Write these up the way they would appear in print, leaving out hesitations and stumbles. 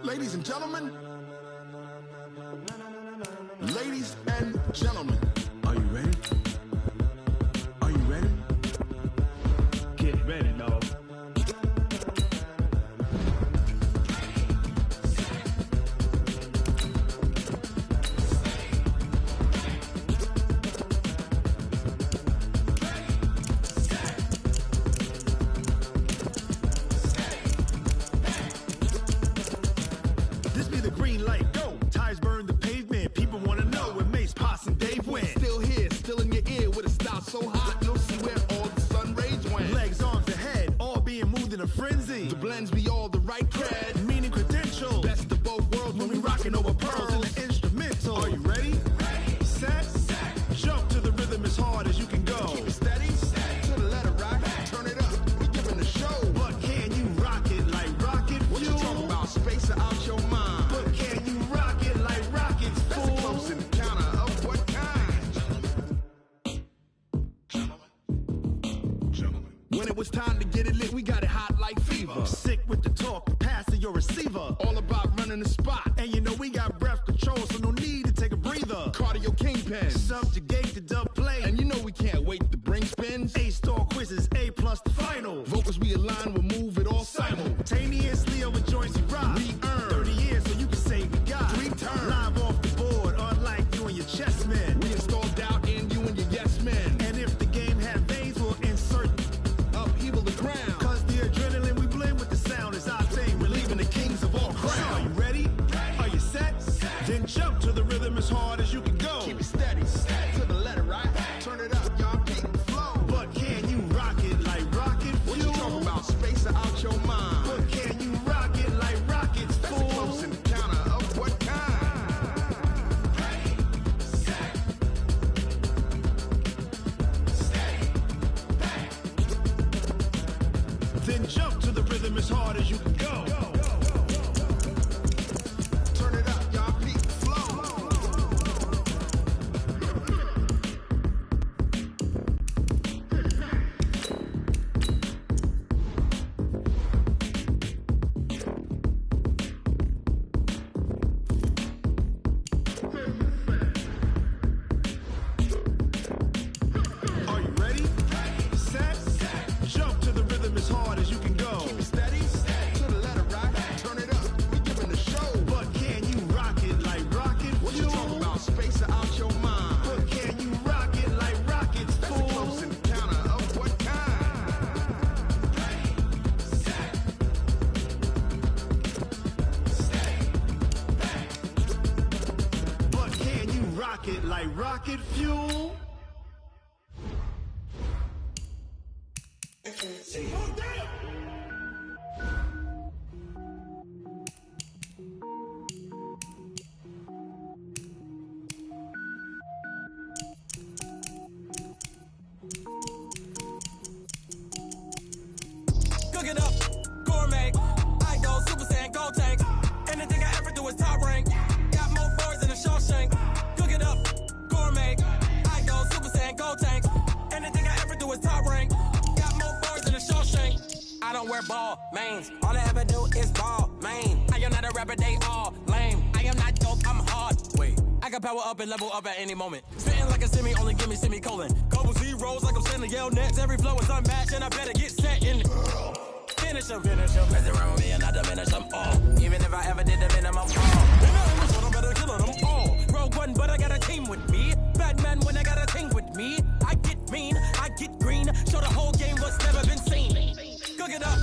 Ladies and gentlemen, ladies and gentlemen, are you ready? Are you ready? Get ready, dog. This be the green light, go. Tires burn the pavement, people wanna know where Mace, Poss, and Dave went. Still here, still in your ear with a style so hot, you'll see where all the sun rays went. Legs, arms, and head, all being moved in a frenzy. The blends be all the right cred, meaning credentials. Best of both worlds when we rockin' over pearls in the instrumental. Are you ready? Set, jump to the rhythm as hard as you can go. Keep it steady, to the letter rock, turn it up, we giving the show. But can you rock it like rocket fuel? What you talking about, space or out your mind? But can you rock it like rockets, fool? That's a close encounter of what kind? Gentlemen. When it was time to get it lit, we got it hot like fever. Sick with the talk, passing your receiver. All about running the spot. And you know we got breath control, so no need to take a breather. Cardio kingpin, subjugate the dub play. And you know we can't wait to bring spins. A-star quizzes, A+ the final. Vocals we align, we'll move it all simultaneously over joints we rock. We earn 30 years, so you can say we got 3 turns. Live off the board, unlike you and your chess men. We install doubt in you and your yes men. And if the game had veins, we'll insert upheaval the ground. Cause the adrenaline we blend with the sound is our thing. We're leaving the kings of all crowns. So are you ready? Are you set? Then jump to the rhythm as hard as you can go. Keep it steady, to the letter right. Turn it up, y'all keep the flow. But can you rock it like rocket fuel? What you talking about, space or out your mind? But can you rock it like rockets, fool? That's a close encounter of what kind? Then jump to the rhythm as hard as you can go. Turn it up, y'all keep the flow. Are you ready? Set, jump to the rhythm as hard as you can go. Keep it steady, to the letter right. Turn it up, we giving the show. But can you rock it like rocket fuel? What you talking about, space or out your mind? But can you rock it like rockets, fool? That's a close encounter of what kind? But can you rock it like rocket fuel? Cook it up, gourmet. I go Super Saiyan, go tank. Anything I ever do is top rank. Got more boys than a Shawshank. Cook it up, gourmet. I go Super Saiyan, go tank. Anything I ever do is top rank. Got more boys than a Shawshank. I don't wear ball mains. All I ever do is ball main. I am not a rapper, they all lame. I am not dope, I'm hard. Wait, I can power up and level up at any moment. Spitting like a semi, only give me semicolon. Couple zeros like I'm sending yell nets. Every flow is unmatched and I better get set in. Finish them, mess around with me and I diminish them all. Even if I ever did the minimum fall. They know which one I'm better killing them all. Rogue One, but I got a team with me. Batman when I got a team with me. I get mean, I get green. Show the whole game what's never been seen. Cook it up,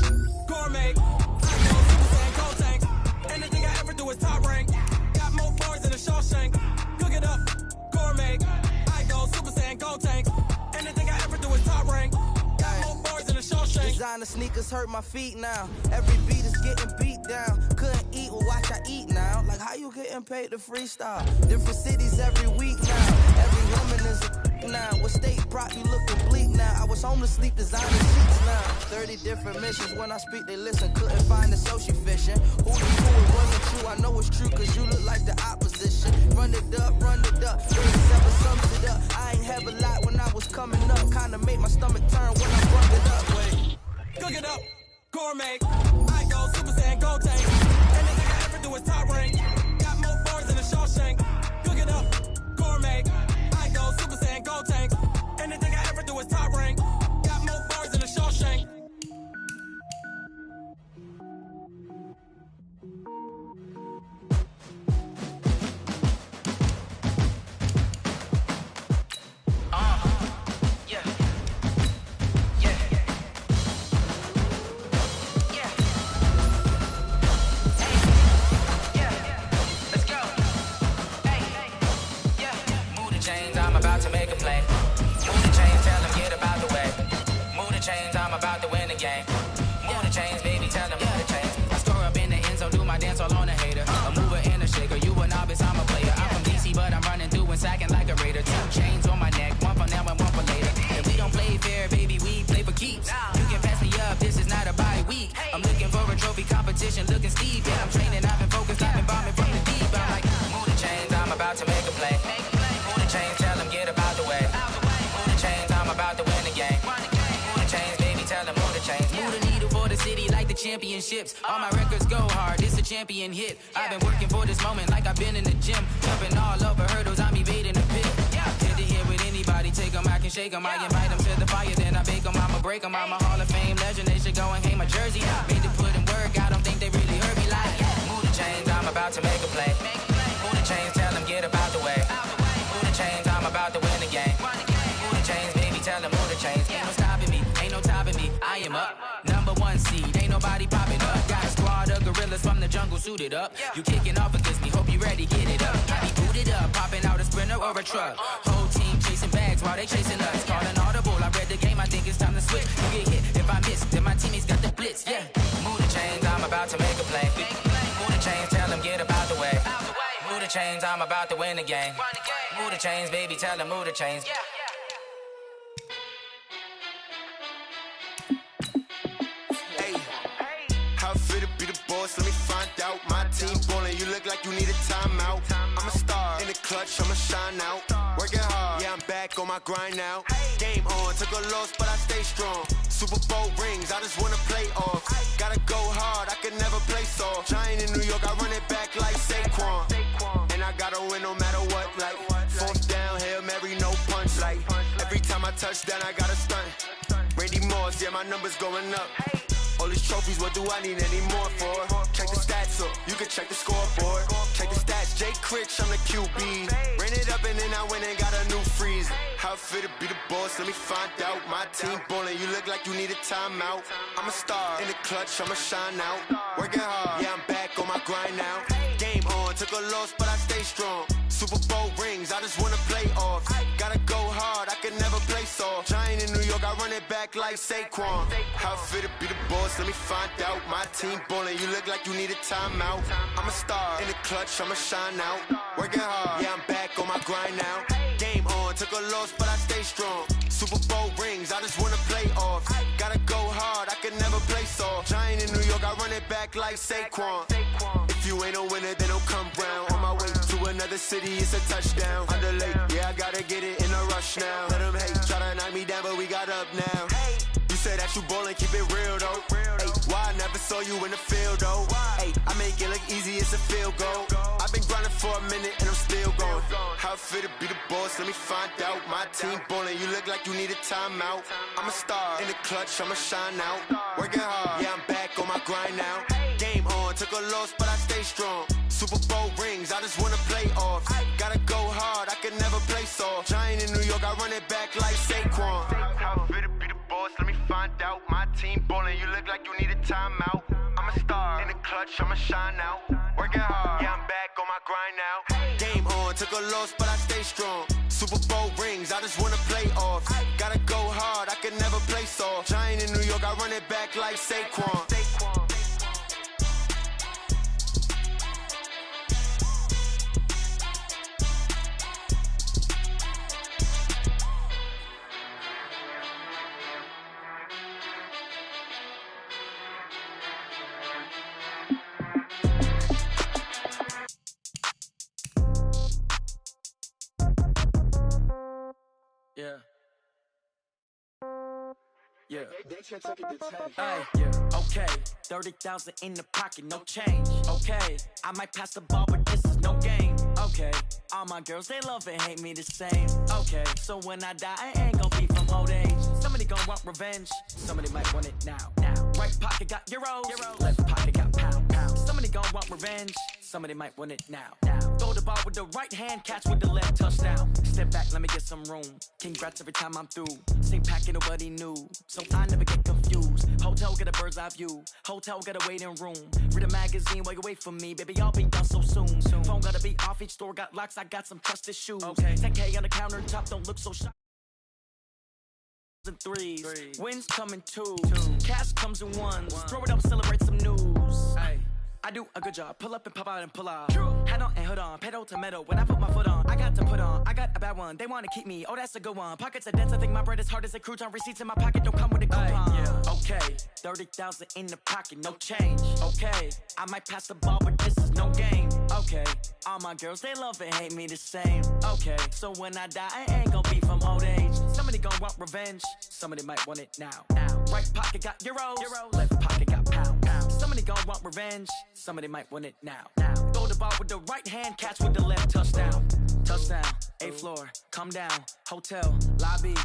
gourmet. I go Super Saiyan, go tank. Anything I ever do is top rank. Got more boys than a Shawshank. Cook it up, gourmet. I go Super Saiyan, go tank. Anything I ever do is top rank. Got more boys than a Shawshank. Designer sneakers hurt my feet now. Every beat is getting beat down. Couldn't eat, well watch I eat now. Like how you getting paid to freestyle? Different cities every week now. Every woman is a now. What state brought you looking bleak now? I was home to sleep, designer sheets now. 30 different missions. When I speak, they listen. Couldn't find the social fishing. Who the fool? It wasn't true. I know it's true, cause you look like the opposition. Run it up, run it up. 37 sums it up. I ain't have a lot when I was coming up. Kinda made my stomach turn when I brought it up. Wait. Cook it up. gourmet. I go Super Saiyan, go tank. Anything I ever do is top rank. Got more bars than a Shawshank. Cook it up, gourmet. I go Super Saiyan, go tank. Anything I ever do is top rank. Got more bars than a Shawshank. Looking steep, yeah, I'm training, I've been focused, I've been bombing from the deep. I'm like, move the chains, I'm about to make a play. Move the chains, tell them get about the way. Move the chains, I'm about to win the game. Move the chains, baby, tell them move the chains. Move the needle for the city like the championships. All my records go hard, it's a champion hit. I've been working for this moment like I've been in the gym. Jumping all over hurdles, I'm evading the pit. Hit the hit with anybody, take them, I can shake them. I invite them to the fire, then I bake them, I'ma break them. I'm a Hall of Fame legend, they should go and hang my jersey. Made to put in work, I don't think they really heard me like, move the chains, I'm about to make a play. Move the chains, tell them get about the way. Move the chains, I'm about to win the game. Move the chains, baby, tell them move the chains. Ain't no stopping me, ain't no topping me, I am up. Number one seed, ain't nobody popping up. Got a squad of gorillas from the jungle suited up. You kicking off against me, hope you ready, get it up. I be booted up, popping out a Sprinter or a truck. Whole team chasing bags while they chasing us. Calling audible, I read the game, I think it's time to switch. You get hit, if I miss, then my teammates got the blitz, yeah. Move the chains, I'm about to make a play. Move the chains, tell them get about the way. Move the chains, I'm about to win the game. Move the chains, baby, tell them move the chains. How fit to be the boss? Let me find out. My team ballin', you look like you need a timeout. I'm a star in the clutch, I'ma shine out. Working hard, yeah, I'm back on my grind now. Game on, took a loss, but I stay strong. Super Bowl rings, I just wanna play off. Gotta go hard, I can never play soft. Giant in New York, I run it back like Saquon. And I gotta win no matter what, like fourth down, Hail Mary, no punch. Like every time I touch down, I gotta stunt. Randy Moss, yeah, my numbers going up. All these trophies, what do I need any more for? Check the stats up, you can check the scoreboard. Check the stats, Jay Critch, I'm the QB. Ran it up and then I went and got a new freeze. How fit to be the boss, let me find out. My team ballin', you look like you need a timeout. I'm a star in the clutch, I'ma shine out. Working hard, yeah, I'm back on my grind now. Game on, took a loss, but I stay strong. Super Bowl rings, I just wanna play off. Gotta go hard, I can never play soft. Giant in New York, I run it back like Saquon. How fit to be the boss, let me find out. My team ballin', you look like you need a timeout. I'm a star in the clutch, I'ma shine out. Working hard, yeah, I'm back on my grind now. Game on, took a loss, but I stay strong. Super Bowl rings, I just wanna play off. Gotta go hard, I can never play soft. Giant in New York, I run it back like Saquon. If you ain't a winner, then don't come round. On my way to another city, it's a touchdown. Underlay, yeah, I gotta get it in a rush now. Let them hate, try to knock me down, but we got up now. You said that you ballin', keep it real though. Hey, why I never saw you in the field though? Hey, I make it look easy, it's a field goal. I've been grinding for a minute and I'm still going. How fit to be the boss, let me find out. My team ballin', you look like you need a timeout. I'm a star in the clutch, I'ma shine out. Working hard, yeah, I'm back on my grind now. Game on, took a loss, but I stay strong. Super Bowl rings, I just wanna play off. Gotta go hard, I can never play soft. Giant in New York, I run it back like Saquon. How fit to be the boss, let me find out. My team ballin', you look like you need a timeout. I'm a star in the clutch, I'ma shine out. Working hard, yeah, I'm back on my grind now. Game on, took a loss, but I stay strong. Super Bowl rings, I just wanna play off. Gotta go hard, I can never play soft. Giant in New York, I run it back like Saquon. Yeah. Yeah. Hey, okay, 30,000 in the pocket, no change. Okay, I might pass the ball, but this is no game. Okay, all my girls, they love and hate me the same. Okay, so when I die, I ain't gonna be from old age. Somebody gonna want revenge, somebody might want it now. Right pocket got euros, left pocket got pound. Somebody gonna want revenge, somebody might want it now. Throw the ball with the right hand, catch with the left, touchdown. Step back, let me get some room. Congrats every time I'm through. Same packet, nobody knew, so I never get confused. Hotel get a bird's eye view, hotel got a waiting room. Read a magazine while you wait for me, baby, I'll be done so soon. Phone gotta be off, each store got locks, I got some trusted shoes. 10K on the countertop, don't look so shy. And threes. Wins come in twos. Cash comes in ones. Throw it up, celebrate some news. I do a good job. Pull up and pop out and pull out. Hat on and hood on. Pedal to metal. When I put my foot on, I got to put on. I got a bad one. They want to keep me. Oh, that's a good one. Pockets are dense. I think my bread is hard as a crouton. Receipts in my pocket don't come with a coupon. Okay, 30,000 in the pocket, no change. Okay, I might pass the ball, but this is no game. Okay, all my girls, they love and hate me the same. Okay, so when I die, I ain't gonna be from old age. Somebody gonna want revenge. Somebody might want it now. Right pocket got euros. Left pocket got pound. Somebody gonna want revenge. Somebody might want it now. Throw the ball with the right hand, catch with the left, touchdown. Touchdown, 8th floor, come down, hotel, lobby.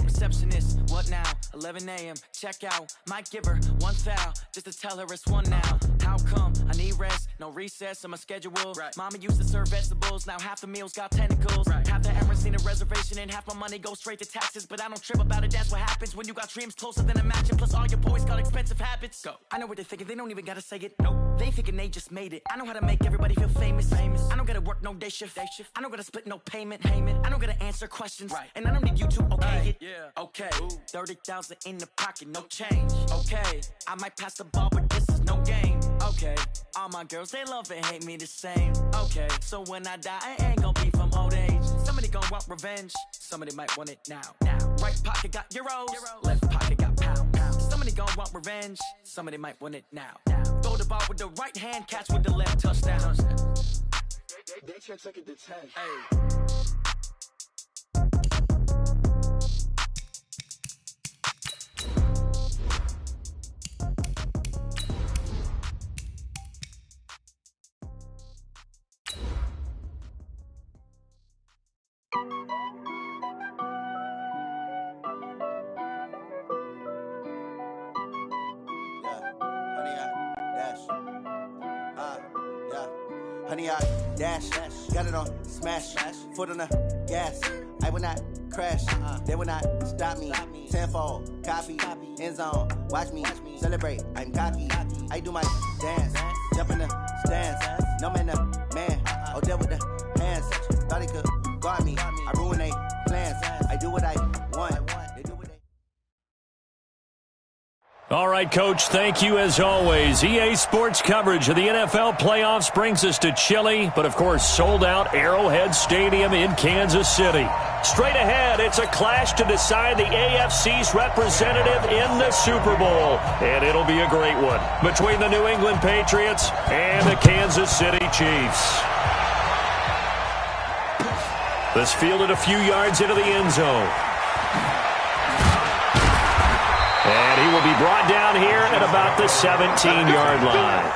Receptionist, what now? 11 a.m., check out. Might give her one foul, just to tell her it's one now. How come? I need rest, no recess on my schedule. Mama used to serve vegetables, now half the meals got tentacles. Half the errands need a reservation and half my money goes straight to taxes. But I don't trip about it, that's what happens when you got dreams closer than a mansion. Plus all your boys got expensive habits. Go. I know what they're thinking, they don't even gotta say it. Nope. They ain't thinking they just made it. I know how to make everybody feel famous. I don't gotta work no day shift. I don't gotta split no payment. I don't gotta answer questions. And I don't need you to okay it. Okay, 30,000 in the pocket, no change. Okay, I might pass the ball, but this is no game. Okay, all my girls, they love and hate me the same. Okay, so when I die, I ain't gonna be from old age. Somebody gonna want revenge, somebody might want it now. Right pocket got euros, left pocket got pound. Somebody gonna want revenge, somebody might want it now. Throw the ball with the right hand, catch with the left, touchdown. They took it to 10. Honey, I dash, got it on smash, foot on the gas. I will not crash, they will not stop me. Tenfold, copy, end zone, watch me celebrate. I'm cocky, I do my dance, jump in the stands. No man, man, oh there with the hands. Thought he could guard me, I ruin they plans. I do what I want, they do what they. All right, Coach, thank you as always. EA Sports coverage of the NFL playoffs brings us to chilly, but of course sold-out Arrowhead Stadium in Kansas City. Straight ahead, it's a clash to decide the AFC's representative in the Super Bowl, and it'll be a great one between the New England Patriots and the Kansas City Chiefs. This fielded a few yards into the end zone. And he will be brought down here at about the 17-yard line.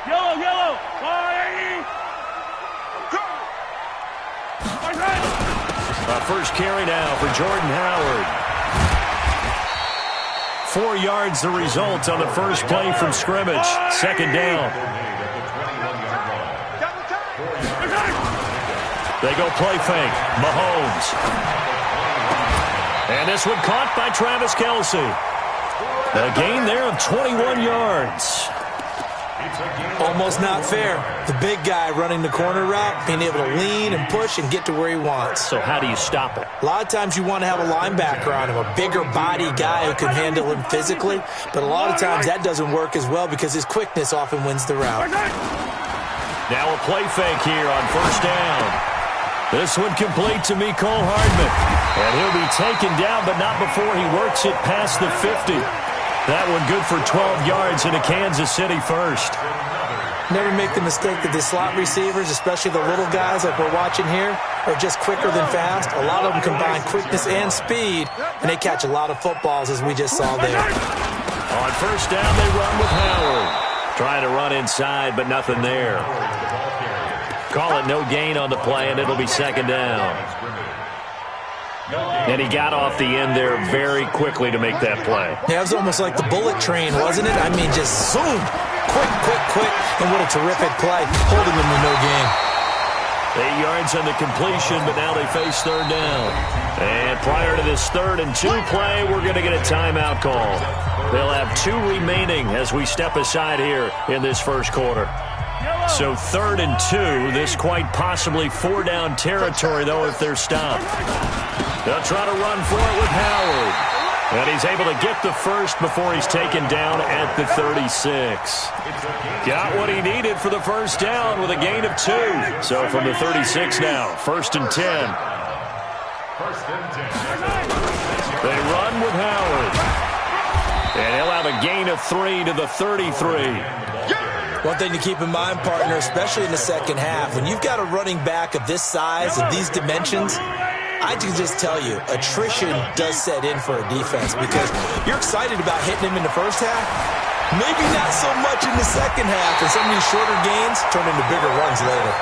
Yellow. First carry now for Jordan Howard. 4 yards the result on the first play from scrimmage. Second down. They go play fake. Mahomes. And this one caught by Travis Kelce. A gain there of 21 yards. Almost not fair. The big guy running the corner route, being able to lean and push and get to where he wants. So how do you stop it? A lot of times you want to have a linebacker on him, a bigger body guy who can handle him physically. But a lot of times that doesn't work as well because his quickness often wins the route. Now a play fake here on first down. This one complete to Mecole Hardman. And he'll be taken down, but not before he works it past the 50. That one good for 12 yards into Kansas City first. Never make the mistake that the slot receivers, especially the little guys like we're watching here, are just quicker than fast. A lot of them combine quickness and speed, and they catch a lot of footballs, as we just saw there. On first down, they run with Howard. Trying to run inside, but nothing there. Call it no gain on the play, and it'll be second down. And he got off the end there very quickly to make that play. Yeah, it was almost like the bullet train, wasn't it? I mean, just zoom. Quick. And what a terrific play, holding them to no gain. 8 yards on the completion, but now they face third down. And prior to this 3rd and 2 play, we're going to get a timeout call. They'll have 2 remaining as we step aside here in this first quarter. So 3rd and 2, this quite possibly 4-down territory, though, if they're stopped. They'll try to run for it with Howard. And he's able to get the first before he's taken down at the 36. Got what he needed for the first down with a gain of 2. So from the 36 now, 1st and 10. They run with Howard. And he'll have a gain of 3 to the 33. One thing to keep in mind, partner, especially in the second half, when you've got a running back of this size and these dimensions, I can just tell you, attrition does set in for a defense because you're excited about hitting him in the first half. Maybe not so much in the second half, and some of these shorter gains turn into bigger runs later.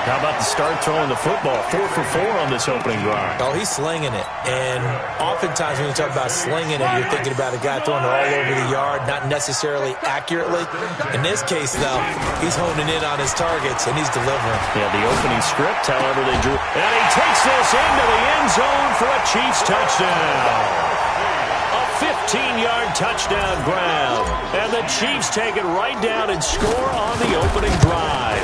How about the start throwing the football? 4 for 4 on this opening drive. Oh, he's slinging it. And oftentimes when you talk about slinging it, you're thinking about a guy throwing it all over the yard, not necessarily accurately. In this case, though, he's honing in on his targets, and he's delivering. Yeah, the opening script, however, they drew. And he takes this into the end zone for a Chiefs touchdown. A 15-yard touchdown grab. And the Chiefs take it right down and score on the opening drive.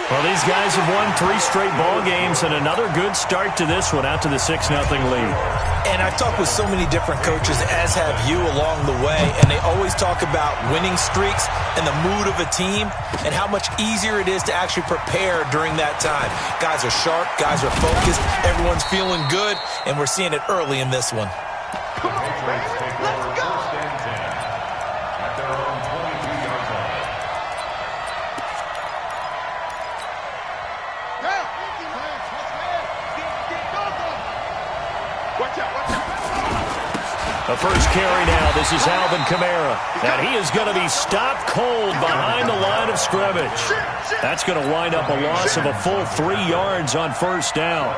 Well, these guys have won 3 straight ball games and another good start to this one out to the 6-0 lead. And I've talked with so many different coaches, as have you, along the way, and they always talk about winning streaks and the mood of a team and how much easier it is to actually prepare during that time. Guys are sharp, guys are focused, everyone's feeling good, and we're seeing it early in this one. Come on, man. Let's go. The first carry now. This is Alvin Kamara. And he is going to be stopped cold behind the line of scrimmage. That's going to wind up a loss of a full 3 yards on first down.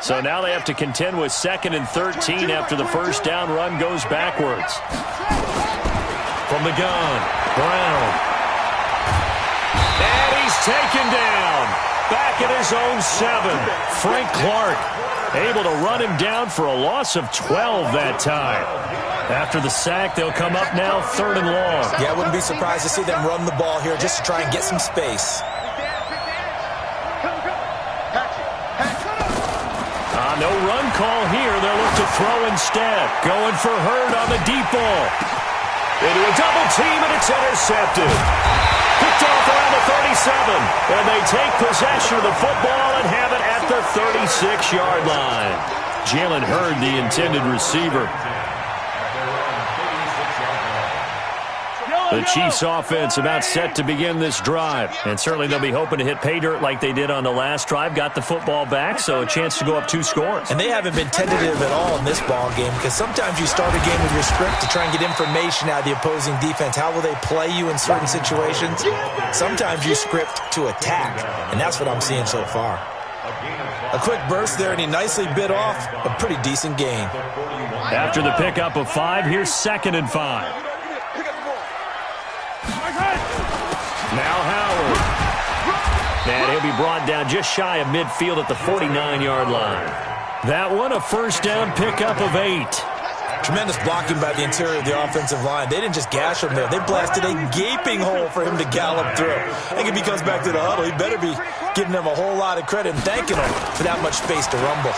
So now they have to contend with 2nd and 13 after the first down run goes backwards. From the gun, Brown. And he's taken down. Back at his own 7. Frank Clark able to run him down for a loss of 12 that time. After the sack, they'll come up now 3rd and long. Yeah, I wouldn't be surprised to see them run the ball here just to try and get some space. No run call here. They'll look to throw instead. Going for Hurd on the deep ball. Into a double team, and it's intercepted. Picked off around the 37. And they take possession of the football and have it at the 36-yard line. Jalen Hurd, the intended receiver. The Chiefs offense about set to begin this drive. And certainly they'll be hoping to hit pay dirt like they did on the last drive. Got the football back, so a chance to go up 2 scores. And they haven't been tentative at all in this ball game because sometimes you start a game with your script to try and get information out of the opposing defense. How will they play you in certain situations? Sometimes you script to attack, and that's what I'm seeing so far. A quick burst there, and he nicely bit off a pretty decent gain. After the pickup of 5, here's 2nd and 5. Now Howard. And he'll be brought down just shy of midfield at the 49-yard line. That one, a first down pickup of 8. Tremendous blocking by the interior of the offensive line. They didn't just gash him there. They blasted a gaping hole for him to gallop through. I think if he comes back to the huddle, he better be giving them a whole lot of credit and thanking them for that much space to rumble.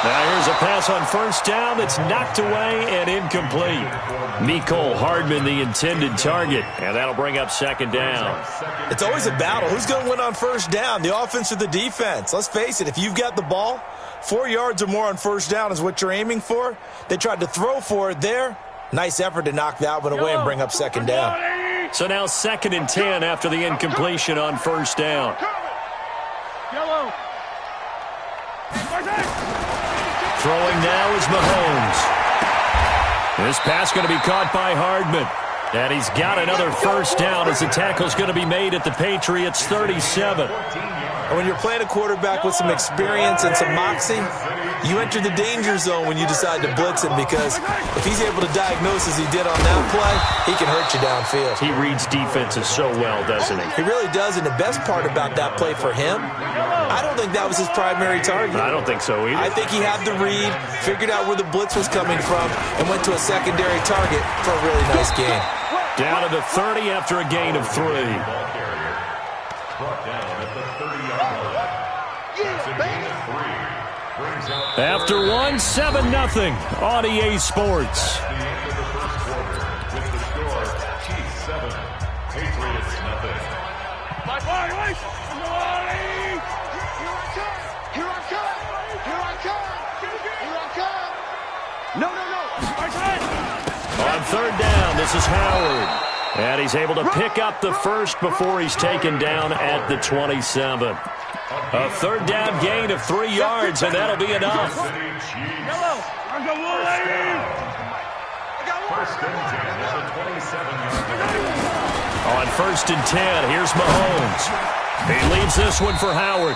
Now here's a pass on first down that's knocked away and incomplete. Mecole Hardman, the intended target, and that'll bring up 2nd down. It's always a battle. Who's going to win on first down, the offense or the defense? Let's face it, if you've got the ball, 4 yards or more on first down is what you're aiming for. They tried to throw for it there. Nice effort to knock that one away and bring up second down. So now 2nd and 10 after the incompletion on first down. Throwing now is Mahomes. This pass going to be caught by Hardman. And he's got another first down as the tackle's going to be made at the Patriots' 37. And when you're playing a quarterback with some experience and some moxie, you enter the danger zone when you decide to blitz him, because if he's able to diagnose as he did on that play, he can hurt you downfield. He reads defenses so well, doesn't he? He really does, and the best part about that play for him, I don't think that was his primary target. I don't think so either. I think he had the read, figured out where the blitz was coming from, and went to a secondary target for a really nice gain. Down to the 30 after a gain of 3. After 1, 7-0 on EA Sports. On 3rd down, this is Howard. And he's able to pick up the first before he's taken down at the 27. A 3rd down gain of 3 yards, and that'll be enough. On 1st and 10, here's Mahomes. He leaves this one for Howard.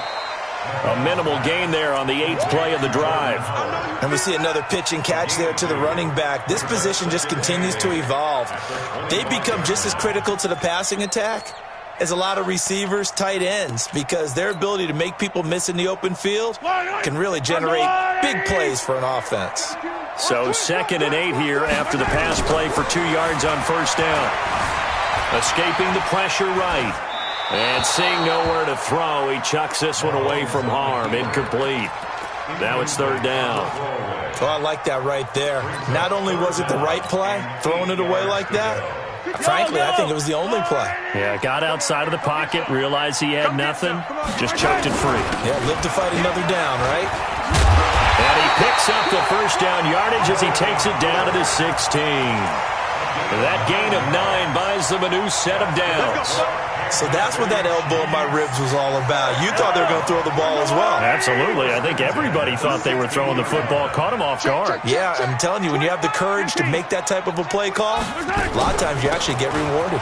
A minimal gain there on the 8th play of the drive. And we see another pitch and catch there to the running back. This position just continues to evolve. They become just as critical to the passing attack as a lot of receivers, tight ends, because their ability to make people miss in the open field can really generate big plays for an offense. So 2nd and 8 here after the pass play for 2 yards on first down. Escaping the pressure right. And seeing nowhere to throw, he chucks this one away from harm. Incomplete. Now it's 3rd down. Oh, I like that right there. Not only was it the right play, throwing it away like that, frankly, I think it was the only play. Yeah, got outside of the pocket, realized he had nothing, just chucked it free. Yeah, live to fight another down, right? And he picks up the first down yardage as he takes it down to the 16. That gain of 9 buys them a new set of downs. So that's what that elbow in my ribs was all about. You thought they were going to throw the ball as well. Absolutely. I think everybody thought they were throwing the football, caught him off guard. Yeah, I'm telling you, when you have the courage to make that type of a play call, a lot of times you actually get rewarded.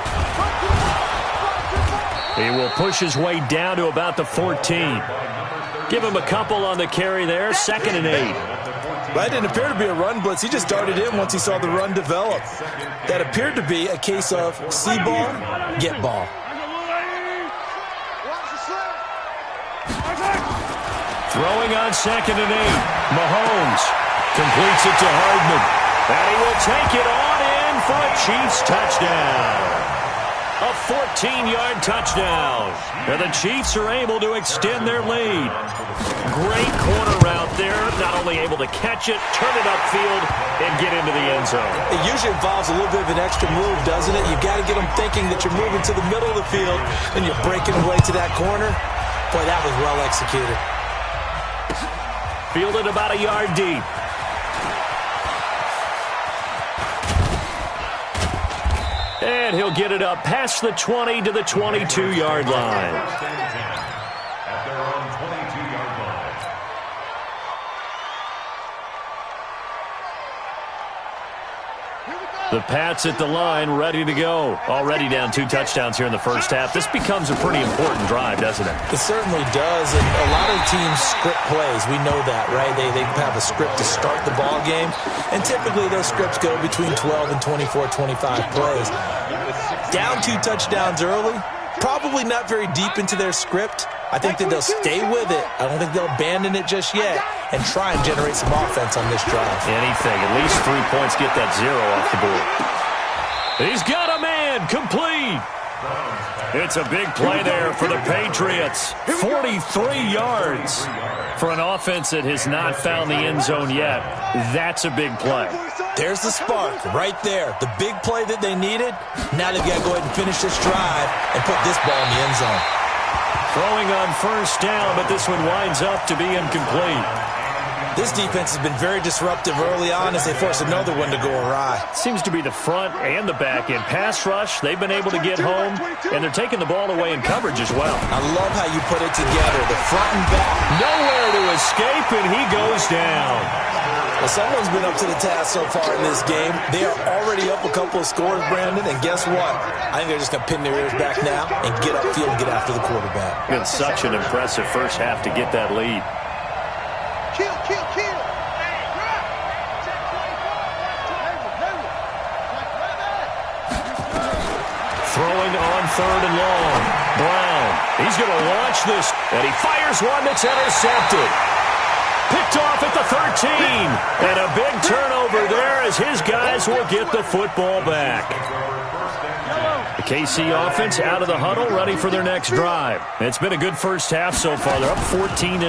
He will push his way down to about the 14. Give him a couple on the carry there. 2nd and 8. That didn't appear to be a run blitz. He just darted in once he saw the run develop. That appeared to be a case of see ball, get ball. Throwing on 2nd and 8. Mahomes completes it to Hardman. And he will take it on in for a Chiefs touchdown. A 14-yard touchdown. And the Chiefs are able to extend their lead. Great corner route there. Not only able to catch it, turn it upfield, and get into the end zone. It usually involves a little bit of an extra move, doesn't it? You've got to get them thinking that you're moving to the middle of the field, and you're breaking away to that corner. Boy, that was well executed. Fielded about a yard deep. And he'll get it up past the 20 to the 22-yard line. The Pats at the line, ready to go. Already down 2 touchdowns here in the first half. This becomes a pretty important drive, doesn't it? It certainly does, and a lot of teams script plays. We know that, right? They have a script to start the ball game, and typically those scripts go between 12 and 24, 25 plays. Down 2 touchdowns early, probably not very deep into their script. I think that they'll stay with it. I don't think they'll abandon it just yet and try and generate some offense on this drive. Anything. At least 3 points, get that 0 off the board. He's got a man. Complete. It's a big play there for the Patriots. 43 yards for an offense that has not found the end zone yet. That's a big play. There's the spark right there. The big play that they needed. Now they've got to go ahead and finish this drive and put this ball in the end zone. Throwing on first down, but this one winds up to be incomplete. This defense has been very disruptive early on as they force another one to go awry. Seems to be the front and the back end. Pass rush, they've been able to get home, and they're taking the ball away in coverage as well. I love how you put it together, the front and back. Nowhere to escape, and he goes down. Well, someone's been up to the task so far in this game. They are already up a couple of scores, Brandon, and guess what? I think they're just going to pin their ears back now and get upfield and get after the quarterback. Been such an impressive first half to get that lead. Kill, kill, kill. Throwing on 3rd and long. Brown, he's going to launch this, and he fires one that's intercepted. Picked off at the 13. And a big turnover there as his guys will get the football back. The KC offense out of the huddle, ready for their next drive. It's been a good first half so far. They're up 14-0.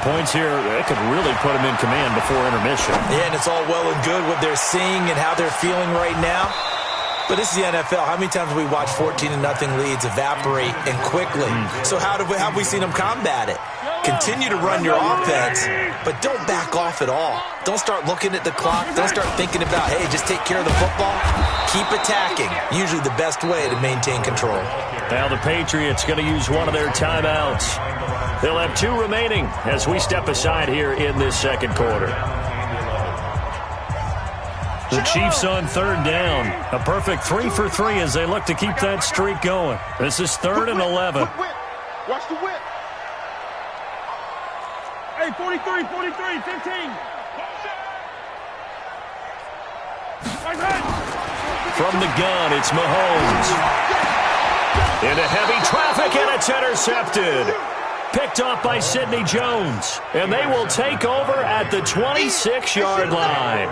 Points here, that could really put them in command before intermission. Yeah, and it's all well and good what they're seeing and how they're feeling right now. But this is the NFL. How many times have we watched 14-0 leads evaporate and quickly? So how have we seen them combat it? Continue to run your offense, but don't back off at all. Don't start looking at the clock. Don't start thinking about, hey, just take care of the football. Keep attacking. Usually the best way to maintain control. Now the Patriots going to use one of their timeouts. They'll have 2 remaining as we step aside here in this second quarter. The Chiefs on 3rd down. A perfect 3 for 3 as they look to keep that streak going. This is 3rd and 11. Watch the whip. Hey, 43, 43, 15. From the gun, it's Mahomes. Into heavy traffic, and it's intercepted. Picked off by Sidney Jones. And they will take over at the 26-yard line.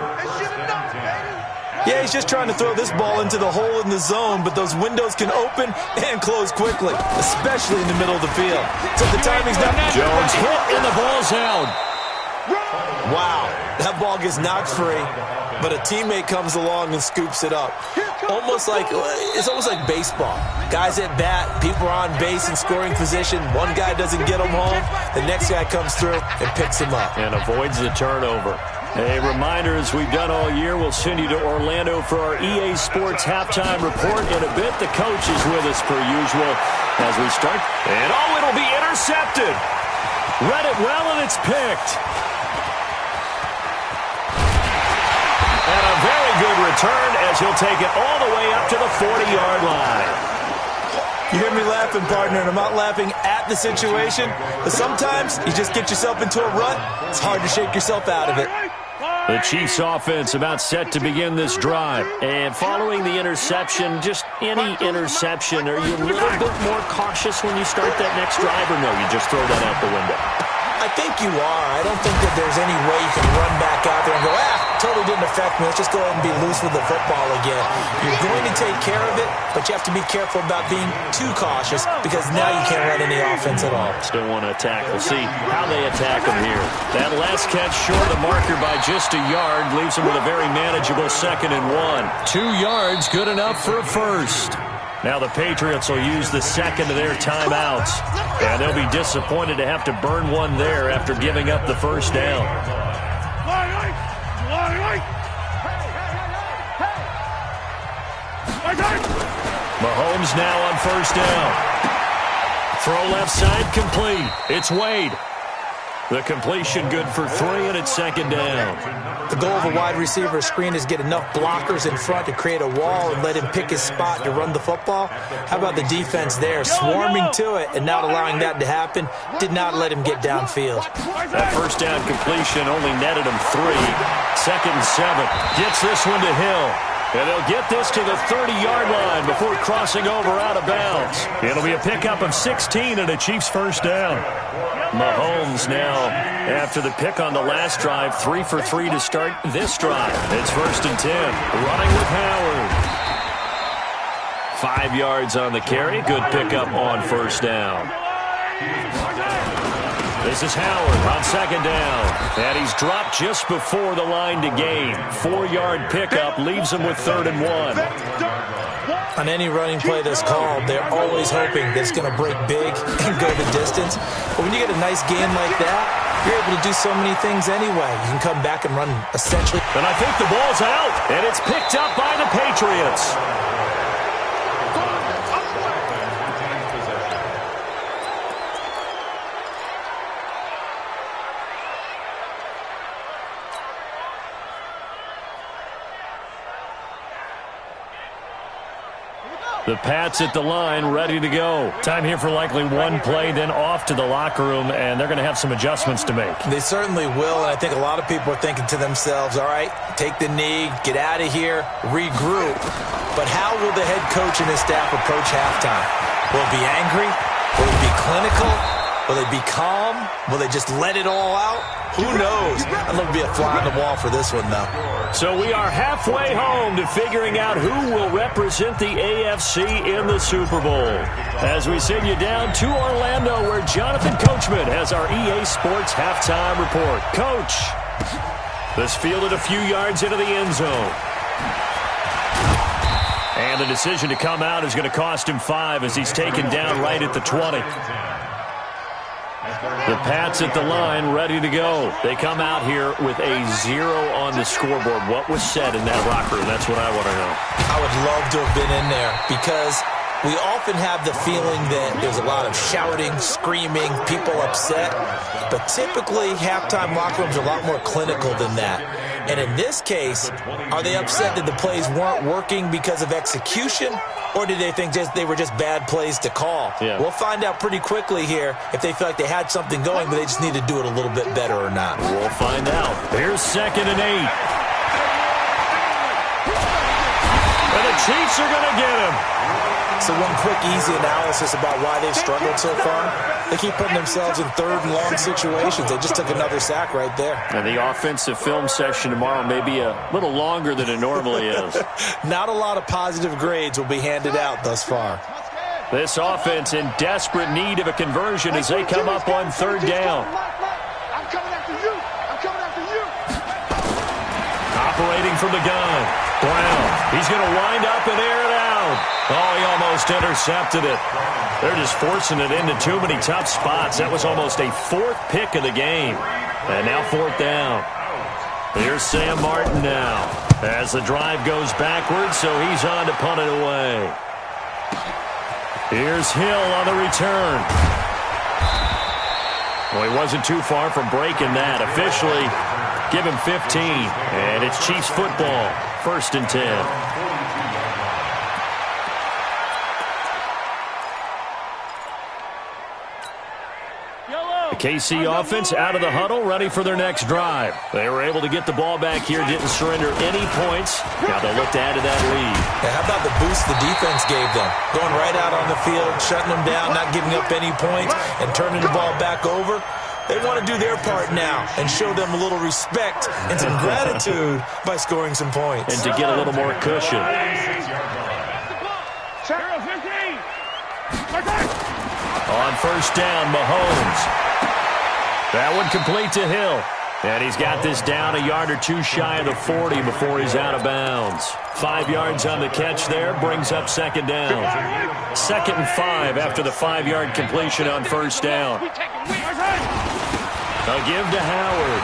Yeah, he's just trying to throw this ball into the hole in the zone, but those windows can open and close quickly, especially in the middle of the field. So the timing's not... Jones hit, and the ball's out. Wow, that ball gets knocked free, but a teammate comes along and scoops it up. It's almost like baseball. Guys at bat, people are on base in scoring position. One guy doesn't get them home. The next guy comes through and picks him up. And avoids the turnover. A reminder, as we've done all year, we'll send you to Orlando for our EA Sports halftime report in a bit. The coach is with us per usual as we start. And it'll be intercepted. Read it well, and it's picked. And a very good return as he'll take it all the way up to the 40-yard line. You hear me laughing, partner, and I'm not laughing at the situation, but sometimes you just get yourself into a rut. It's hard to shake yourself out of it. The Chiefs offense about set to begin this drive. And following the interception, just any interception, are you a little bit more cautious when you start that next drive, or no, you just throw that out the window? I think you are. I don't think that there's any way you can run back out there and go, totally didn't affect me. Let's just go ahead and be loose with the football again. You're going to take care of it, but you have to be careful about being too cautious because now you can't run any offense at all. Still want to attack. We'll see how they attack them here. That last catch short of the marker by just a yard leaves them with a very manageable 2nd and 1. 2 yards, good enough for a first. Now the Patriots will use the second of their timeouts. And they'll be disappointed to have to burn one there after giving up the first down. Mahomes now on 1st down. Throw left side complete. It's Wade. The completion good for 3, and it's 2nd down. The goal of a wide receiver screen is get enough blockers in front to create a wall and let him pick his spot to run the football. How about the defense there, swarming to it and not allowing that to happen? Did not let him get downfield. That 1st down completion only netted him 3. 2nd and 7. Gets this one to Hill. And they'll get this to the 30-yard line before crossing over out of bounds. It'll be a pickup of 16 and a Chiefs 1st down. Mahomes now, after the pick on the last drive, 3 for 3 to start this drive. It's 1st and 10. Running with Howard. 5 yards on the carry. Good pickup on 1st down. This is Howard on 2nd down. And he's dropped just before the line to gain. 4-yard pickup leaves him with 3rd and 1. On any running play that's called, they're always hoping that it's going to break big and go the distance. But when you get a nice game like that, you're able to do so many things anyway. You can come back and run essentially. And I think the ball's out, and it's picked up by the Patriots. The Pats at the line, ready to go. Time here for likely one play, then off to the locker room, and they're going to have some adjustments to make. They certainly will, and I think a lot of people are thinking to themselves, all right, take the knee, get out of here, regroup. But how will the head coach and his staff approach halftime? Will it be angry? Will it be clinical? Will they be calm? Will they just let it all out? Who knows? I'd love to be a fly on the wall for this one, though. So we are halfway home to figuring out who will represent the AFC in the Super Bowl. As we send you down to Orlando, where Jonathan Coachman has our EA Sports halftime report. Coach, this fielded a few yards into the end zone. And the decision to come out is going to cost him 5 as he's taken down right at the 20. The Pats at the line, ready to go. They come out here with a 0 on the scoreboard. What was said in that locker room? That's what I want to know. I would love to have been in there because we often have the feeling that there's a lot of shouting, screaming, people upset. But typically, halftime locker rooms are a lot more clinical than that. And in this case, are they upset that the plays weren't working because of execution? Or did they think they were just bad plays to call? Yeah. We'll find out pretty quickly here if they feel like they had something going, but they just need to do it a little bit better or not. We'll find out. Here's 2nd and 8. And the Chiefs are going to get him. So one quick, easy analysis about why they've struggled so far. They keep putting themselves in 3rd and long situations. They just took another sack right there. And the offensive film session tomorrow may be a little longer than it normally is. Not a lot of positive grades will be handed out thus far. This offense in desperate need of a conversion as they come up on 3rd down. I'm coming after you. I'm coming after you. Operating from the gun. Brown. He's going to wind up and air it out. Oh, he almost intercepted it. They're just forcing it into too many tough spots. That was almost a 4th pick of the game. And now 4th down. Here's Sam Martin now as the drive goes backwards, so he's on to punt it away. Here's Hill on the return. Well, he wasn't too far from breaking that. Officially, give him 15. And it's Chiefs football, 1st and 10. The KC offense out of the huddle, ready for their next drive. They were able to get the ball back here, didn't surrender any points. Now they'll look to add to that lead. Yeah, how about the boost the defense gave them? Going right out on the field, shutting them down, not giving up any points, and turning the ball back over. They want to do their part now and show them a little respect and some gratitude by scoring some points. And to get a little more cushion. On 1st down, Mahomes. That one complete to Hill. And he's got this down a yard or 2 shy of the 40 before he's out of bounds. 5 yards on the catch there, brings up 2nd down. 2nd and 5 after the 5-yard completion on 1st down. A give to Howard.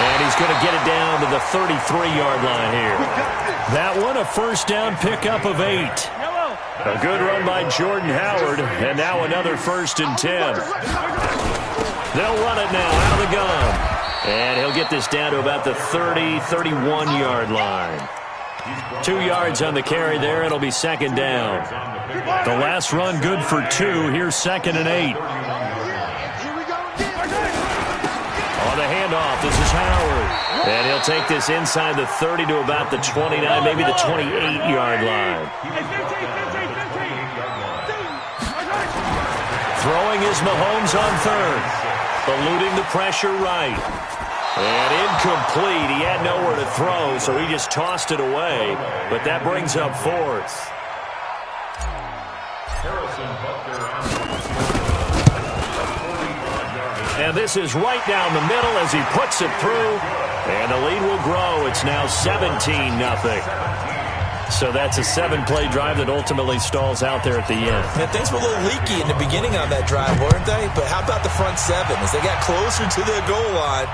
And he's going to get it down to the 33-yard line here. That one a 1st down pickup of 8. A good run by Jordan Howard, and now another 1st and 10. They'll run it now out of the gun. And he'll get this down to about the 30, 31-yard line. 2 yards on the carry there. It'll be 2nd down. The last run good for 2. Here's 2nd and 8. On the handoff, this is Howard. And he'll take this inside the 30 to about the 29, maybe the 28-yard line. Throwing is Mahomes on 3rd. Eluding the pressure right. And incomplete. He had nowhere to throw, so he just tossed it away. But that brings up 4th. And this is right down the middle as he puts it through. And the lead will grow. It's now 17-0. So that's a 7-play drive that ultimately stalls out there at the end. Man, things were a little leaky in the beginning on that drive, weren't they? But how about the front 7? As they got closer to their goal line,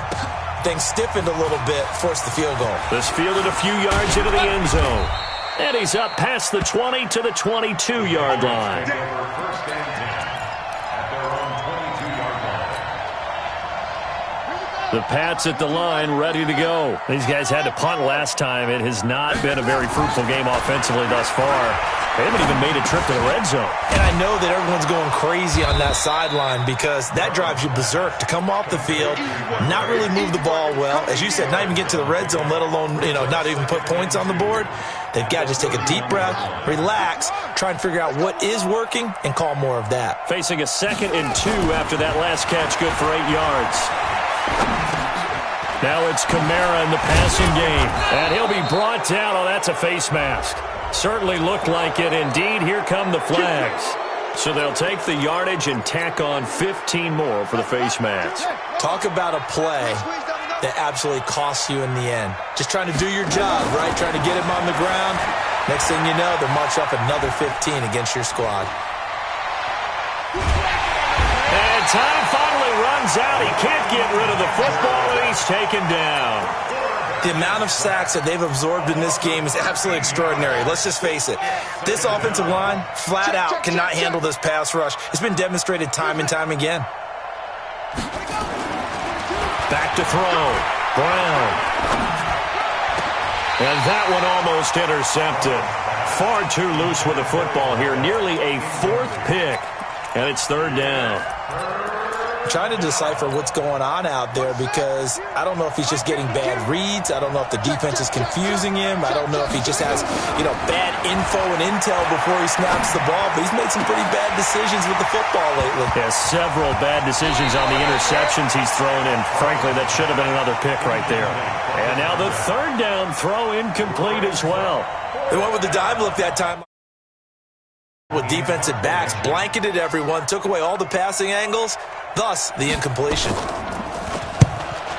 things stiffened a little bit, forced the field goal. This fielded a few yards into the end zone. And he's up past the 20 to the 22-yard line. The Pats at the line, ready to go. These guys had to punt last time. It has not been a very fruitful game offensively thus far. They haven't even made a trip to the red zone. And I know that everyone's going crazy on that sideline because that drives you berserk to come off the field, not really move the ball well. As you said, not even get to the red zone, let alone, not even put points on the board. They've got to just take a deep breath, relax, try and figure out what is working, and call more of that. Facing a 2nd and 2 after that last catch, good for 8 yards. Now it's Kamara in the passing game. And he'll be brought down. Oh, that's a face mask. Certainly looked like it. Indeed, here come the flags. So they'll take the yardage and tack on 15 more for the face mask. Talk about a play that absolutely costs you in the end. Just trying to do your job, right? Trying to get him on the ground. Next thing you know, they'll march up another 15 against your squad. And time finally runs out. He can't get rid of the football, and he's taken down. The amount of sacks that they've absorbed in this game is absolutely extraordinary. Let's just face it. This offensive line, flat out, cannot handle this pass rush. It's been demonstrated time and time again. Back to throw. Brown. And that one almost intercepted. Far too loose with the football here. Nearly a 4th pick. And it's 3rd down. I'm trying to decipher what's going on out there because I don't know if he's just getting bad reads. I don't know if the defense is confusing him. I don't know if he just has, bad info and intel before he snaps the ball. But he's made some pretty bad decisions with the football lately. Yeah, several bad decisions on the interceptions he's thrown in. Frankly, that should have been another pick right there. And now the 3rd down throw incomplete as well. They went with the dime look that time. With defensive backs, blanketed everyone, took away all the passing angles, thus the incompletion.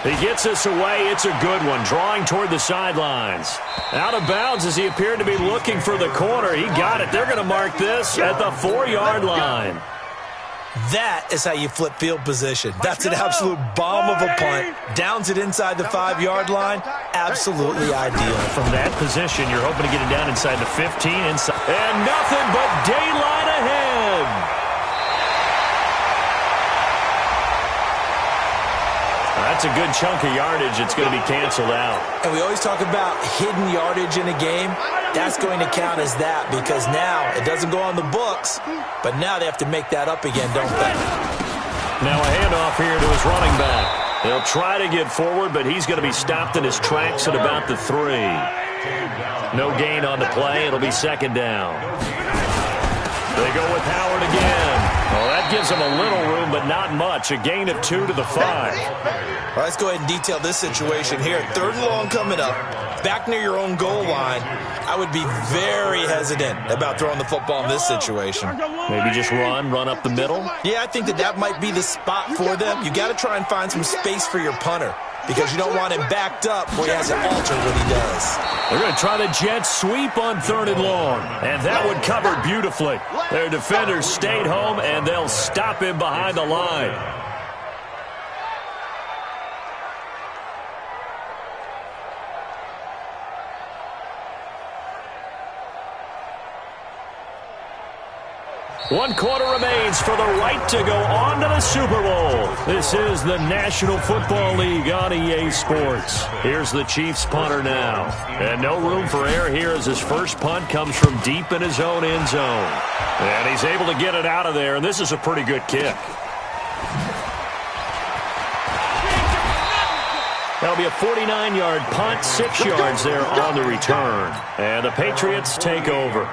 He gets us away. It's a good one, drawing toward the sidelines. Out of bounds as he appeared to be looking for the corner. He got it. They're going to mark this at the 4-yard line. That is how you flip field position. That's an absolute bomb of a punt. Downs it inside the 5-yard line. Absolutely ideal. From that position, you're hoping to get it down inside the 15. And nothing but daylight ahead. That's a good chunk of yardage. It's going to be canceled out. And we always talk about hidden yardage in a game. That's going to count as that because now it doesn't go on the books, but now they have to make that up again, don't they? Now a handoff here to his running back. He'll try to get forward, but he's going to be stopped in his tracks at about the 3. No gain on the play. It'll be 2nd down. They go with Howard again. Well, that gives them a little room, but not much. A gain of 2 to the 5. All right, let's go ahead and detail this situation here. 3rd and long coming up. Back near your own goal line. I would be very hesitant about throwing the football in this situation. Maybe just run up the middle? Yeah, I think that might be the spot for them. You got to try and find some space for your punter because you don't want him backed up where he has to alter what he does. They're going to try the jet sweep on 3rd and long. And that one covered beautifully. Their defenders stayed home, and they'll stop him behind the line. One quarter remains for the right to go on to the Super Bowl. This is the National Football League on EA Sports. Here's the Chiefs punter now. And no room for error here as his first punt comes from deep in his own end zone. And he's able to get it out of there, and this is a pretty good kick. That'll be a 49-yard punt, 6 yards there on the return. And the Patriots take over.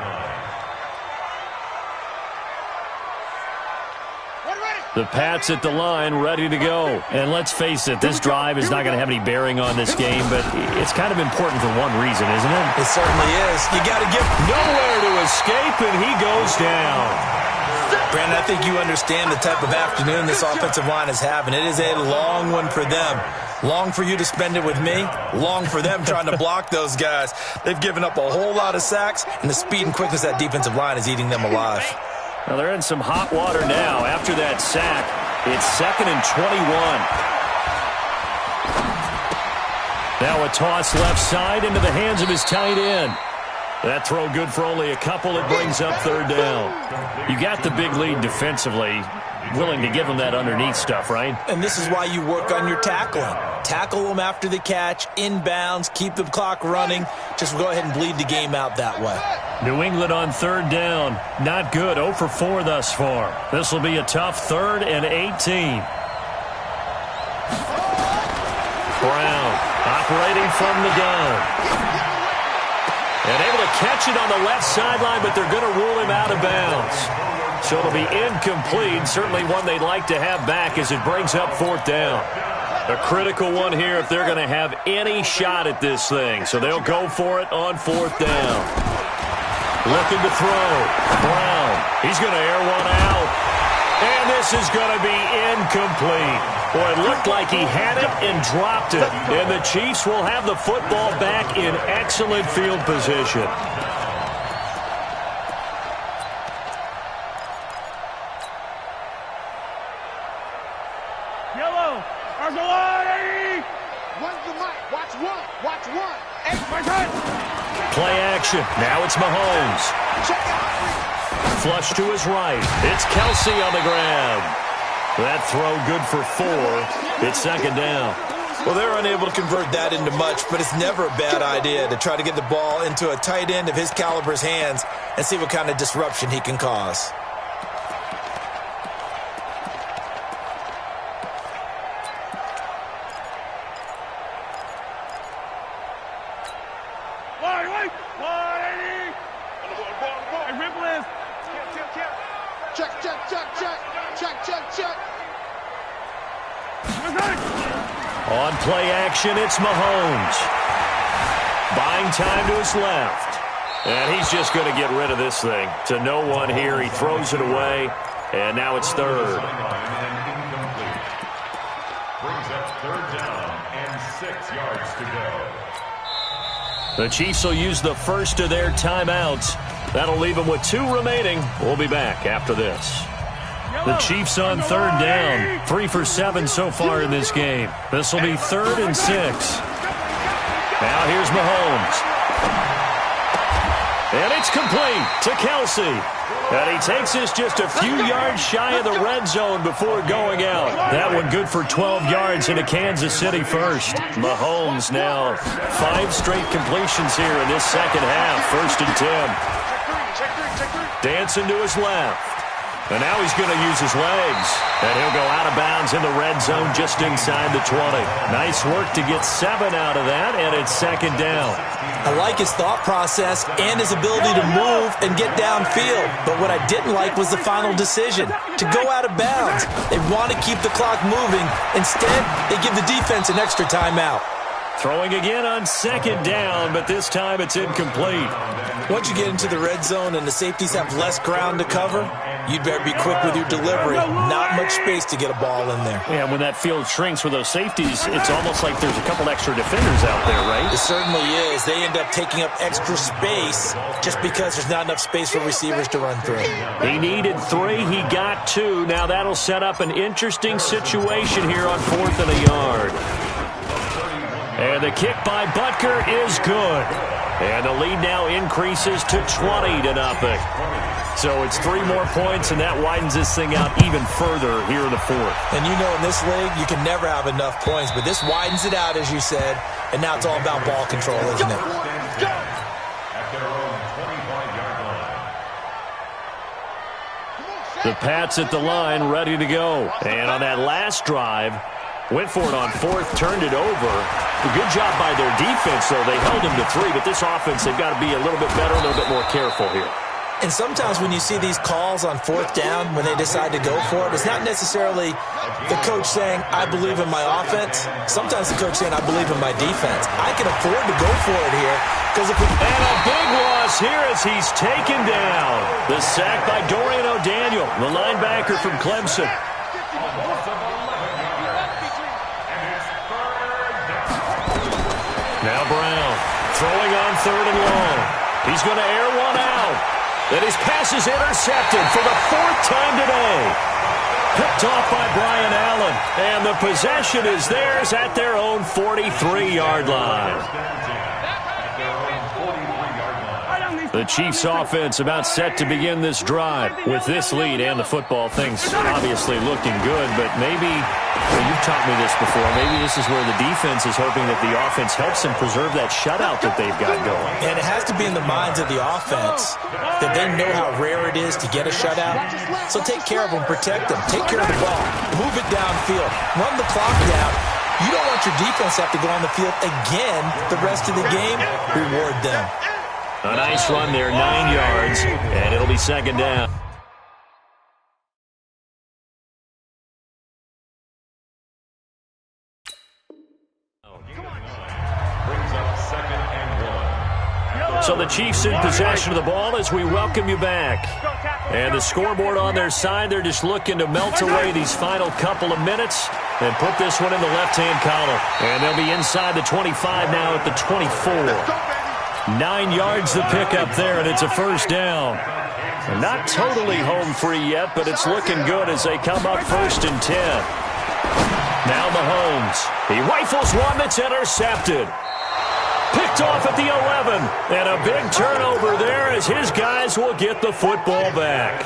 The Pats at the line, ready to go. And let's face it, this drive is not going to have any bearing on this game, but it's kind of important for one reason, isn't it? It certainly is. You got to give nowhere to escape, and he goes down. Brandon, I think you understand the type of afternoon this offensive line is having. It is a long one for them. Long for you to spend it with me. Long for them trying to block those guys. They've given up a whole lot of sacks, and the speed and quickness of that defensive line is eating them alive. Well, they're in some hot water now after that sack. It's 2nd and 21. Now a toss left side into the hands of his tight end. That throw good for only a couple. It brings up 3rd down. You got the big lead defensively. Willing to give them that underneath stuff, right? And this is why you work on your tackling. Tackle them after the catch, inbounds, keep the clock running. Just go ahead and bleed the game out that way. New England on 3rd down. Not good. 0 for 4 thus far. This will be a tough 3rd and 18. Brown operating from the gun. And able to catch it on the left sideline, but they're going to rule him out of bounds. So it'll be incomplete. Certainly one they'd like to have back as it brings up 4th down. A critical one here if they're going to have any shot at this thing. So they'll go for it on 4th down. Looking to throw. Brown. He's going to air one out. And this is going to be incomplete. Boy, it looked like he had it and dropped it. And the Chiefs will have the football back in excellent field position. Yellow. Arsolani. One's the mic. Watch one. Watch one. Play action. Now it's Mahomes. Flush to his right. It's Kelsey on the grab. That throw good for 4. It's 2nd down. Well, they're unable to convert that into much, but it's never a bad idea to try to get the ball into a tight end of his caliber's hands and see what kind of disruption he can cause. On play action, it's Mahomes. Buying time to his left. And he's just going to get rid of this thing. To no one here. He throws it away. And now it's 3rd. Brings up 3rd down and 6 yards to go. The Chiefs will use the first of their timeouts. That'll leave them with 2 remaining. We'll be back after this. The Chiefs on 3rd down. 3 for 7 so far in this game. This will be 3rd and 6. Now here's Mahomes. And it's complete to Kelsey. And he takes this just a few yards shy of the red zone before going out. That one good for 12 yards into Kansas City first. Mahomes now 5 straight completions here in this second half. 1st and 10. Dancing to his left. And now he's going to use his legs. And he'll go out of bounds in the red zone just inside the 20. Nice work to get 7 out of that, and it's 2nd down. I like his thought process and his ability to move and get downfield. But what I didn't like was the final decision, to go out of bounds. They want to keep the clock moving. Instead, they give the defense an extra timeout. Throwing again on 2nd down, but this time it's incomplete. Once you get into the red zone and the safeties have less ground to cover, you'd better be quick with your delivery. Not much space to get a ball in there. Yeah, when that field shrinks with those safeties, it's almost like there's a couple extra defenders out there, right? It certainly is. They end up taking up extra space just because there's not enough space for receivers to run through. He needed 3. He got 2. Now that'll set up an interesting situation here on 4th and a yard. And the kick by Butker is good. And the lead now increases to 20-0. So it's 3 more points, and that widens this thing out even further here in the 4th. And you know in this league, you can never have enough points, but this widens it out, as you said, and now it's all about ball control, isn't it? At their own 25-yard line. The Pats at the line, ready to go. And on that last drive, went for it on 4th, turned it over. A good job by their defense, though. They held them to 3, but this offense, they've got to be a little bit better, a little bit more careful here. And sometimes when you see these calls on 4th down, when they decide to go for it, it's not necessarily the coach saying, I believe in my offense. Sometimes the coach saying, I believe in my defense. I can afford to go for it here. Because if we... And a big loss here as he's taken down. The sack by Dorian O'Daniel, the linebacker from Clemson. He's going to air one out. And his pass is intercepted for the 4th time today. Picked off by Brian Allen. And the possession is theirs at their own 43-yard line. The Chiefs offense about set to begin this drive. With this lead and the football, things obviously looking good, but maybe, well, you've taught me this before, maybe this is where the defense is hoping that the offense helps them preserve that shutout that they've got going. And it has to be in the minds of the offense that they know how rare it is to get a shutout. So take care of them, protect them, take care of the ball, move it downfield, run the clock down. You don't want your defense to have to go on the field again the rest of the game. Reward them. A nice run there, 9 yards, and it'll be second down. So the Chiefs in possession of the ball as we welcome you back. And the scoreboard on their side, they're just looking to melt away these final couple of minutes and put this one in the left-hand column. And they'll be inside the 25 now at the 24. 9 yards the pickup there, and it's a first down. Not totally home free yet, but it's looking good as they come up 1st and 10. Now Mahomes. He rifles one that's intercepted. Picked off at the 11. And a big turnover there as his guys will get the football back.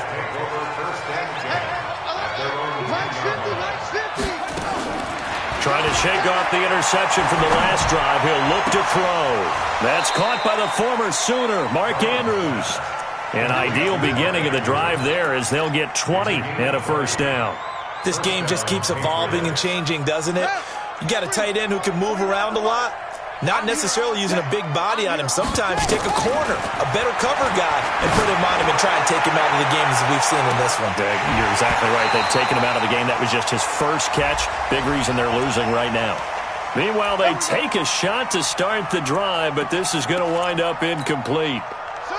Trying to shake off the interception from the last drive. He'll look to throw. That's caught by the former Sooner, Mark Andrews. An ideal beginning of the drive there as they'll get 20 and a first down. This game just keeps evolving and changing, doesn't it? You got a tight end who can move around a lot. Not necessarily using a big body on him. Sometimes you take a corner, a better cover guy, and put him on him and try and take him out of the game as we've seen in this one. You're exactly right. They've taken him out of the game. That was just his first catch. Big reason they're losing right now. Meanwhile, they take a shot to start the drive, but this is going to wind up incomplete.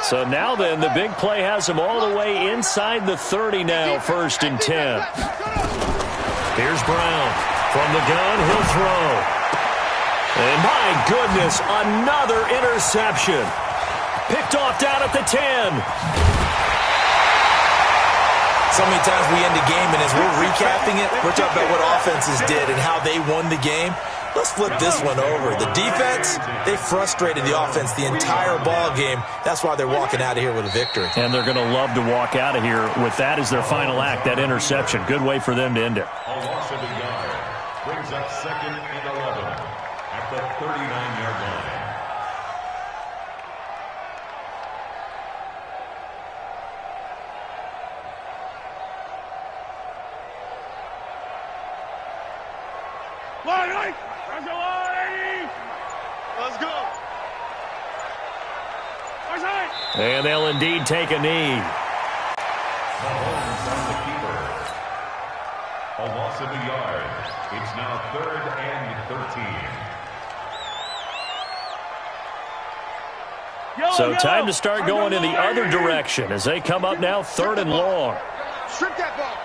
So now then, the big play has them all the way inside the 30 now, 1st and 10. Here's Brown. From the gun, he'll throw. And my goodness, another interception. Picked off down at the 10. So many times we end the game, and as we're recapping it, we're talking about what offenses did and how they won the game. Let's flip this one over. The defense, they frustrated the offense the entire ball game. That's why they're walking out of here with a victory. And they're going to love to walk out of here with that as their final act, that interception. Good way for them to end it. A loss of a yard brings up 2nd and 11 at the 39-yard line. Let's go. And they'll indeed take a knee. Mahomes on the keeper. A loss of a yard. It's now 3rd and 13. So time to start going in the other direction as they come up now 3rd and long. Strip that ball.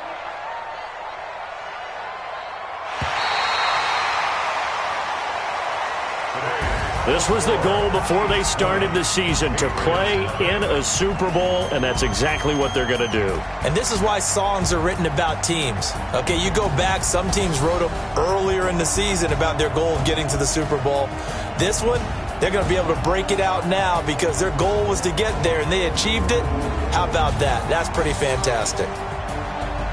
This was the goal before they started the season, to play in a Super Bowl, and that's exactly what they're going to do. And this is why songs are written about teams. Okay, you go back, some teams wrote them earlier in the season about their goal of getting to the Super Bowl. This one, they're going to be able to break it out now because their goal was to get there, and they achieved it. How about that? That's pretty fantastic.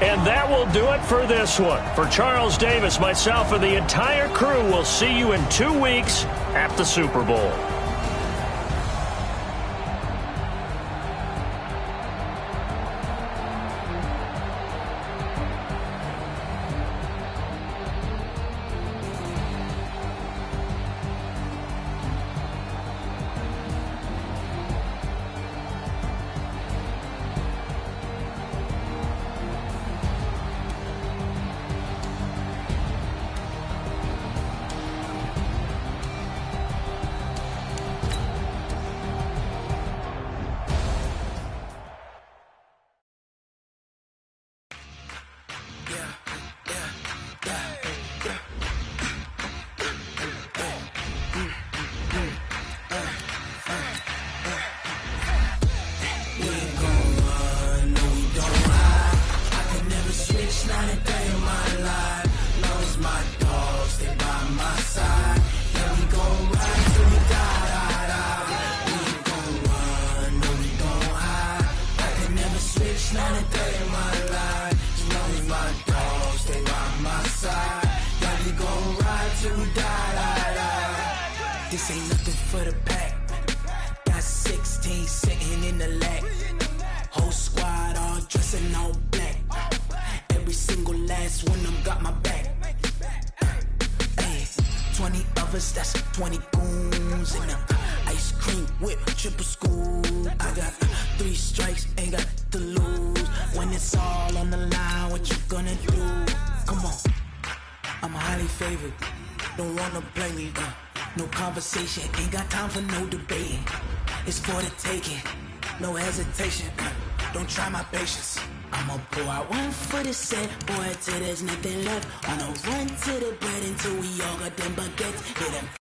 And that will do it for this one. For Charles Davis, myself, and the entire crew, we'll see you in 2 weeks at the Super Bowl. not a day in my life. You know me, my dog, stay by my side. Yeah, we gon' ride till we die. This ain't nothing for the pack. Got 16 sitting in the lag. Whole squad all dressing all black. Every single last one of them got my back. 20 of us, that's 20 goons in the ice cream whip, triple scoop. I got 3 strikes, ain't got to lose. When it's all on the line, what you gonna do? Come on, I'm highly favored. Don't wanna play me, no conversation. Ain't got time for no debating. It's for the taking, no hesitation. Don't try my patience. I'ma pour out one for the set, boy, till there's nothing left. On a run to the bread until we all got them baguettes. Hit them.